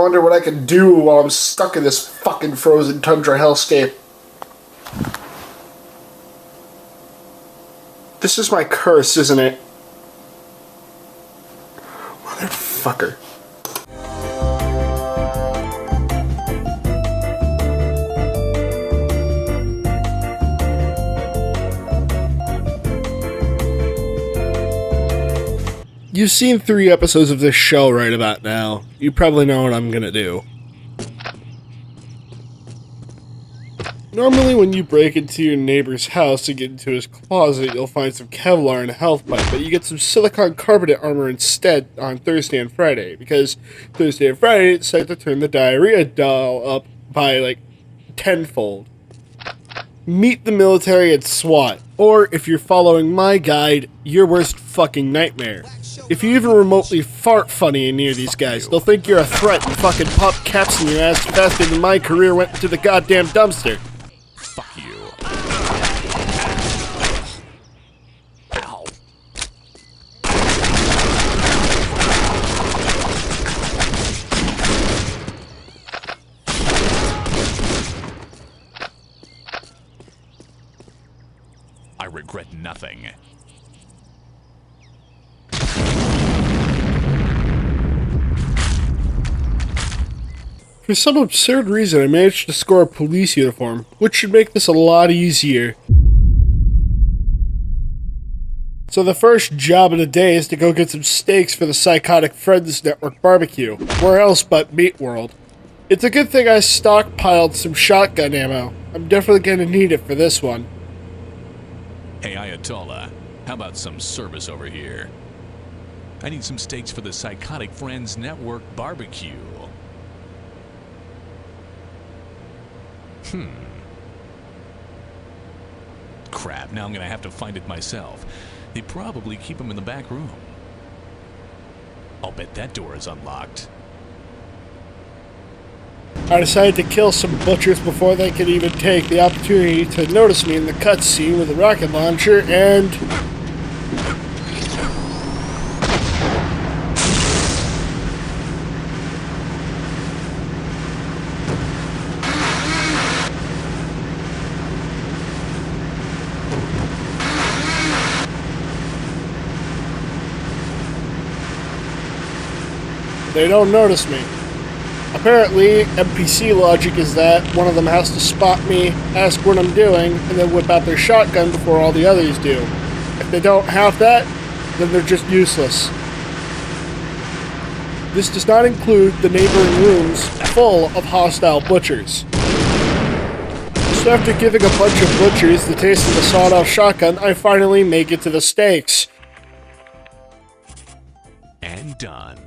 wonder what I can do while I'm stuck in this fucking frozen tundra hellscape. This is my curse, isn't it? Motherfucker. You've seen 3 episodes of this show right about now. You probably know what I'm gonna do. Normally when you break into your neighbor's house to get into his closet, you'll find some Kevlar and a health pipe, but you get some silicone carbonate armor instead on Thursday and Friday, because Thursday and Friday decide to turn the diarrhea dial up by like tenfold. Meet the military and SWAT, or if you're following my guide, your worst fucking nightmare. If you even remotely fart funny near these guys, they'll think you're a threat and fucking pop caps in your ass faster than my career went to the goddamn dumpster. Fuck you. Ow. I regret nothing. For some absurd reason, I managed to score a police uniform, which should make this a lot easier. So the first job of the day is to go get some steaks for the Psychotic Friends Network barbecue. Where else but Meat World? It's a good thing I stockpiled some shotgun ammo. I'm definitely gonna need it for this one. Hey Ayatollah, how about some service over here? I need some steaks for the Psychotic Friends Network barbecue. Crap, now I'm gonna have to find it myself. They probably keep them in the back room. I'll bet that door is unlocked. I decided to kill some butchers before they could even take the opportunity to notice me in the cutscene with a rocket launcher, and... they don't notice me. Apparently, NPC logic is that one of them has to spot me, ask what I'm doing, and then whip out their shotgun before all the others do. If they don't have that, then they're just useless. This does not include the neighboring rooms full of hostile butchers. So after giving a bunch of butchers the taste of the sawed-off shotgun, I finally make it to the steaks. And done.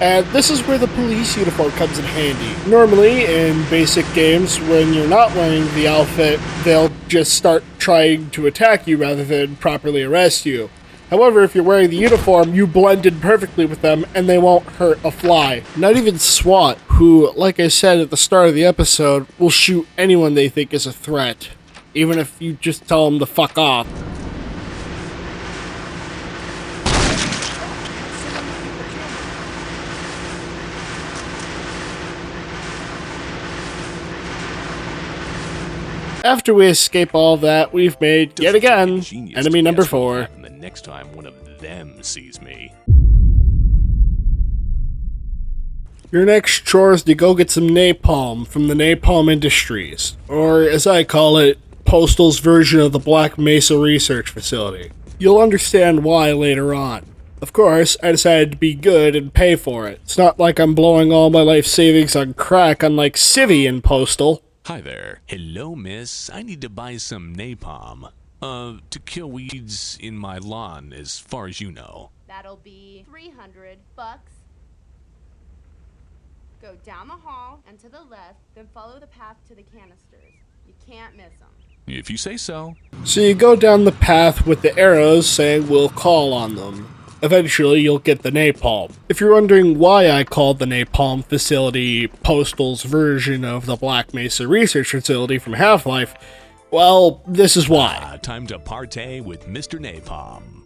And this is where the police uniform comes in handy. Normally, in basic games, when you're not wearing the outfit, they'll just start trying to attack you rather than properly arrest you. However, if you're wearing the uniform, you blend in perfectly with them, and they won't hurt a fly. Not even SWAT, who, like I said at the start of the episode, will shoot anyone they think is a threat, even if you just tell them to fuck off. After we escape all that, we've made, yet again, enemy number 4. The next time one of them sees me. Your next chore is to go get some napalm from the Napalm Industries, or as I call it, Postal's version of the Black Mesa Research Facility. You'll understand why later on. Of course, I decided to be good and pay for it. It's not like I'm blowing all my life savings on crack unlike Civvy in Postal. Hi there. Hello, miss. I need to buy some napalm. To kill weeds in my lawn, as far as you know. That'll be $300. Go down the hall and to the left, then follow the path to the canisters. You can't miss them. If you say so. So you go down the path with the arrows saying we'll call on them. Eventually, you'll get the napalm. If you're wondering why I called the Napalm facility Postal's version of the Black Mesa Research Facility from Half-Life, well, this is why. Time to partay with Mr. Napalm.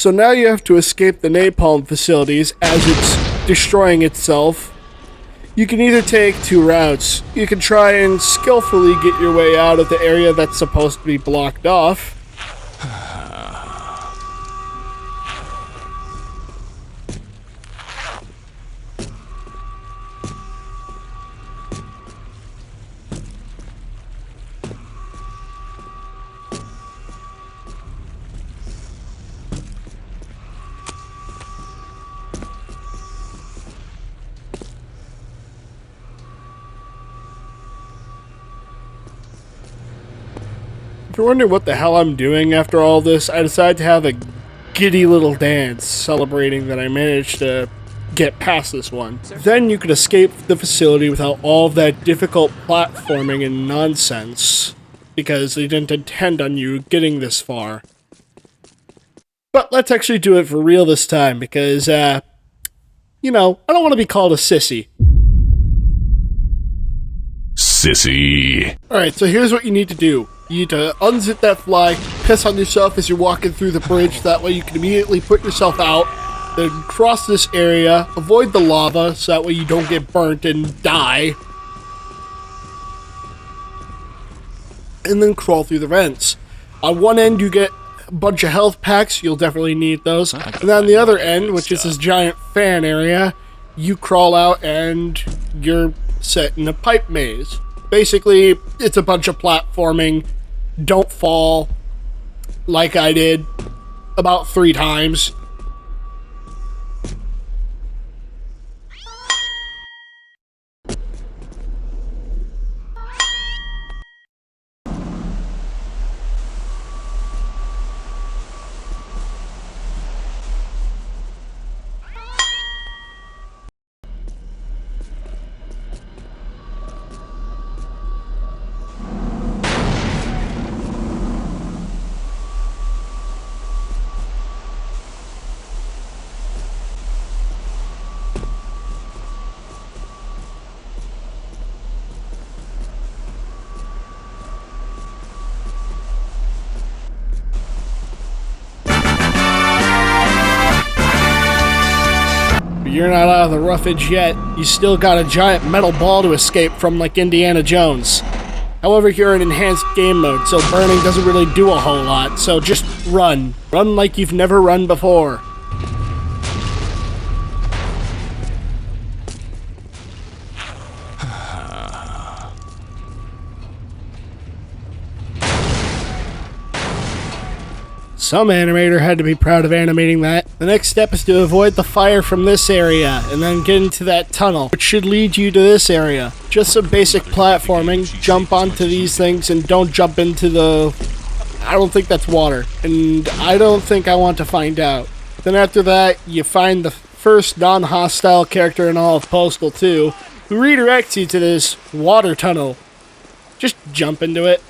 So now you have to escape the napalm facilities as it's destroying itself. You can either take two routes. You can try and skillfully get your way out of the area that's supposed to be blocked off. If you're wondering what the hell I'm doing after all this, I decided to have a giddy little dance celebrating that I managed to get past this one. Then you could escape the facility without all of that difficult platforming and nonsense, because they didn't intend on you getting this far. But let's actually do it for real this time, because, I don't want to be called a sissy. Sissy. Alright, so here's what you need to do. You need to unzip that fly, piss on yourself as you're walking through the bridge, that way you can immediately put yourself out, then cross this area, avoid the lava, so that way you don't get burnt and die, and then crawl through the vents. On one end you get a bunch of health packs, you'll definitely need those, and then on the other end, which is this giant fan area, you crawl out and you're set in a pipe maze. Basically, it's a bunch of platforming. Don't fall like I did about 3 times. You're not out of the roughage yet. You still got a giant metal ball to escape from like Indiana Jones. However, you're in enhanced game mode, so burning doesn't really do a whole lot, so just run. Run like you've never run before. Some animator had to be proud of animating that. The next step is to avoid the fire from this area, and then get into that tunnel, which should lead you to this area. Just some basic platforming, jump onto these things, and don't jump into the... I don't think that's water, and I don't think I want to find out. Then after that, you find the first non-hostile character in all of Postal 2, who redirects you to this water tunnel. Just jump into it.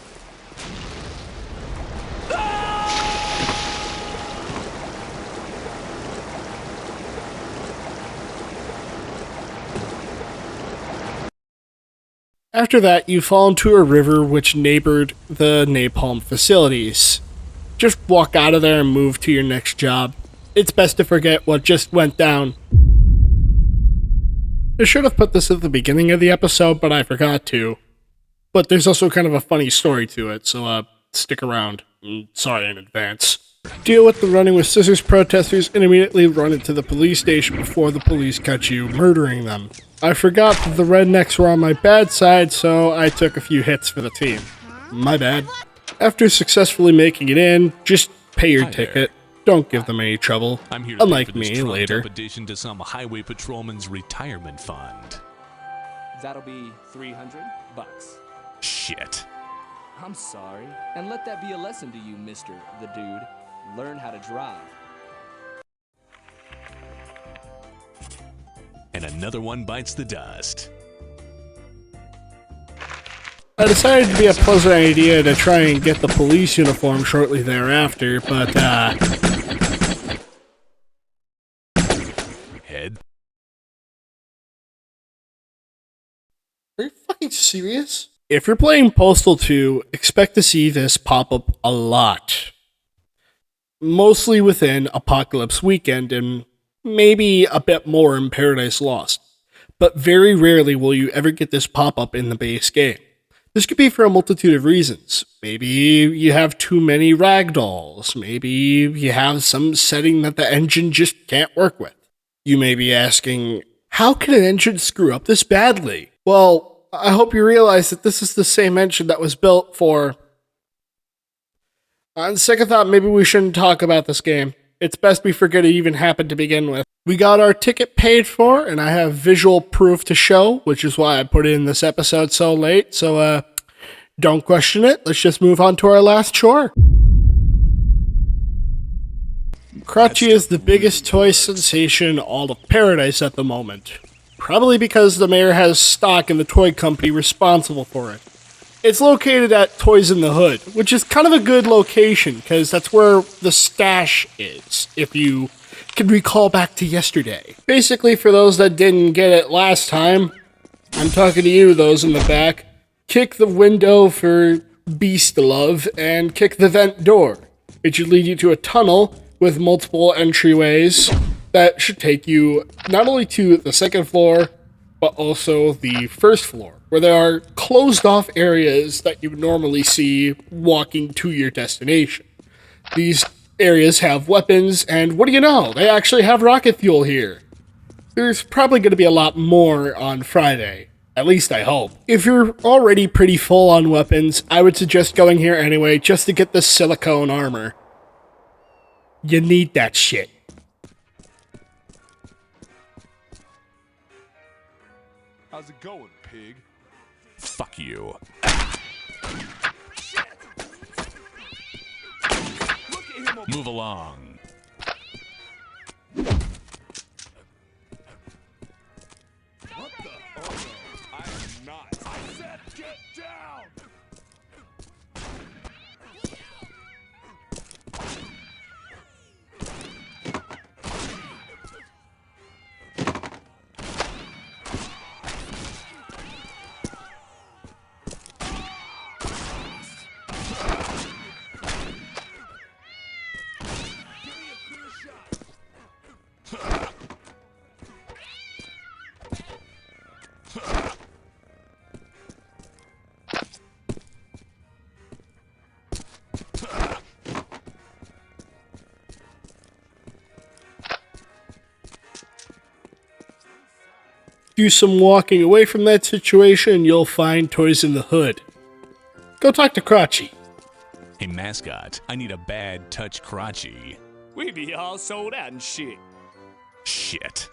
After that, you fall into a river which neighbored the napalm facilities. Just walk out of there and move to your next job. It's best to forget what just went down. I should have put this at the beginning of the episode, but I forgot to. But there's also kind of a funny story to it, so stick around. Sorry in advance. Deal with the running with scissors protesters and immediately run into the police station before the police catch you murdering them. I forgot that the rednecks were on my bad side, so I took a few hits for the team. My bad. After successfully making it in, just pay your ticket. Don't give them any trouble. I'm here to Unlike pay for this me trumped later. up addition to some highway patrolman's retirement fund. That'll be $300. Shit. I'm sorry. And let that be a lesson to you, Mr. the Dude. Learn how to drive. And another one bites the dust. I decided to be a pleasant idea to try and get the police uniform shortly thereafter, but Head. Are you fucking serious? If you're playing Postal 2, expect to see this pop up a lot. mostly within Apocalypse Weekend and maybe a bit more in Paradise Lost. But very rarely will you ever get this pop up in the base game. This could be for a multitude of reasons. Maybe you have too many ragdolls. Maybe you have some setting that the engine just can't work with. You may be asking, how can an engine screw up this badly? Well, I hope you realize that this is the same engine that was built for... On second thought, maybe we shouldn't talk about this game. It's best we forget it even happened to begin with. We got our ticket paid for, and I have visual proof to show, which is why I put it in this episode so late, so don't question it. Let's just move on to our last chore. Krotchy is the biggest toy sensation in all of Paradise at the moment. Probably because the mayor has stock in the toy company responsible for it. It's located at Toys in the Hood, which is kind of a good location, because that's where the stash is, if you can recall back to yesterday. Basically, for those that didn't get it last time, I'm talking to you, those in the back, kick the window for Beast Love, and kick the vent door. It should lead you to a tunnel with multiple entryways that should take you not only to the second floor, but also the first floor, where there are closed-off areas that you would normally see walking to your destination. These areas have weapons, and what do you know? They actually have rocket fuel here. There's probably going to be a lot more on Friday. At least I hope. If you're already pretty full on weapons, I would suggest going here anyway, just to get the silicone armor. You need that shit. How's it going, pig? Fuck you. Move along. What the? Oh no, I am not. I said get down! Do some walking away from that situation, you'll find Toys in the Hood. Go talk to Krotchy. Hey, mascot, I need a bad touch Krotchy. We be all sold out and shit. Shit.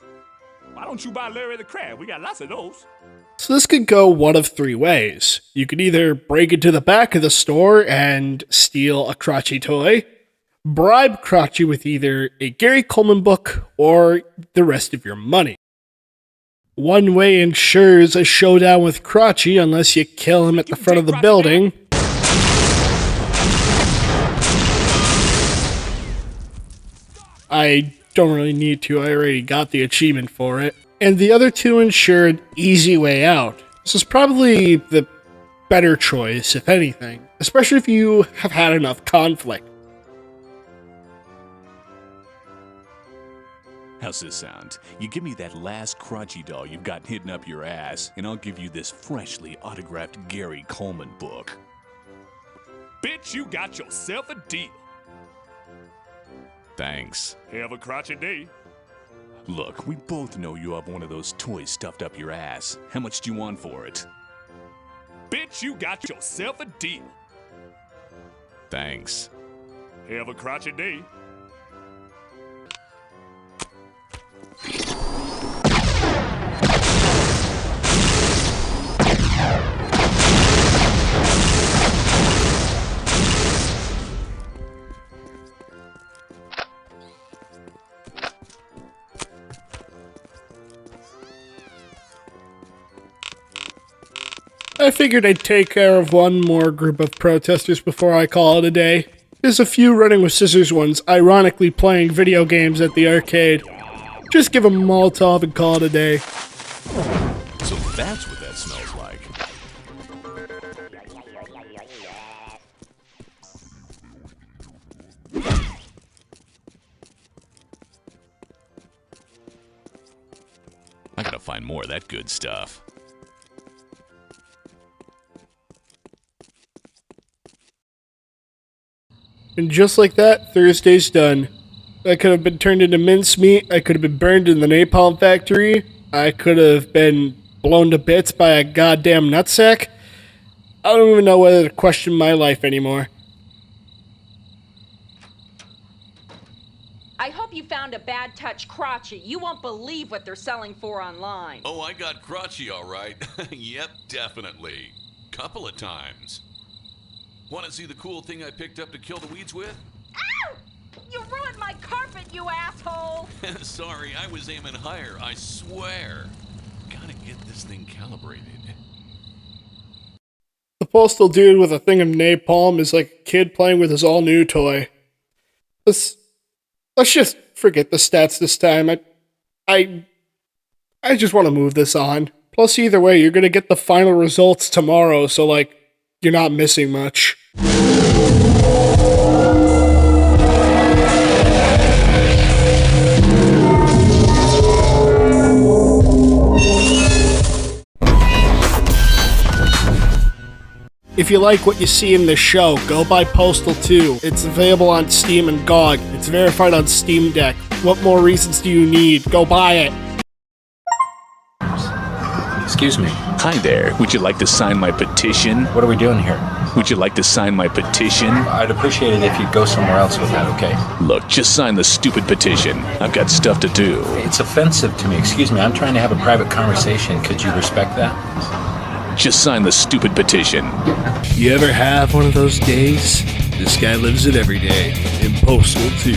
Why don't you buy Larry the Crab? We got lots of those. So this could go one of three ways. You could either break into the back of the store and steal a Krotchy toy, bribe Krotchy with either a Gary Coleman book or the rest of your money. One way ensures a showdown with Krotchy unless you kill him at the front of the building. I don't really need to, I already got the achievement for it. And the other two ensure an easy way out. This is probably the better choice, if anything, especially if you have had enough conflict. How's this sound? You give me that last Krotchy doll you've got hidden up your ass, and I'll give you this freshly autographed Gary Coleman book. Bitch, you got yourself a deal. Thanks. Have a crotchy day. Look, we both know you have one of those toys stuffed up your ass. How much do you want for it? Bitch, you got yourself a deal. Thanks. Have a crotchy day. I figured I'd take care of one more group of protesters before I call it a day. There's a few running with scissors ones, ironically playing video games at the arcade. Just give them a Molotov and call it a day. So that's what that smells like. more of that good stuff. And just like that, Thursday's done. I could have been turned into mincemeat. I could have been burned in the napalm factory. I could have been blown to bits by a goddamn nutsack. I don't even know whether to question my life anymore. I hope you found a bad touch Krotchy. You won't believe what they're selling for online. Oh, I got Krotchy all right. Yep, definitely. Couple of times. Want to see the cool thing I picked up to kill the weeds with? Ow! You ruined my carpet, you asshole! Sorry, I was aiming higher, I swear. Gotta get this thing calibrated. The postal dude with a thing of napalm is like a kid playing with his all-new toy. Let's just forget the stats this time. I just want to move this on. Plus, either way, you're gonna get the final results tomorrow, so like, you're not missing much. If you like what you see in this show, go buy Postal 2. It's available on Steam and GOG. It's verified on Steam Deck. What more reasons do you need? Go buy it. Excuse me. Hi there. Would you like to sign my petition? What are we doing here? Would you like to sign my petition? I'd appreciate it if you'd go somewhere else with that, okay? Look, just sign the stupid petition. I've got stuff to do. It's offensive to me. Excuse me, I'm trying to have a private conversation. Could you respect that? Just sign the stupid petition. You ever have one of those days? This guy lives it every day. In Postal 2.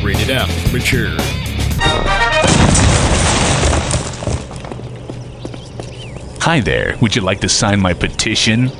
Rated out for mature. Hi there. Would you like to sign my petition?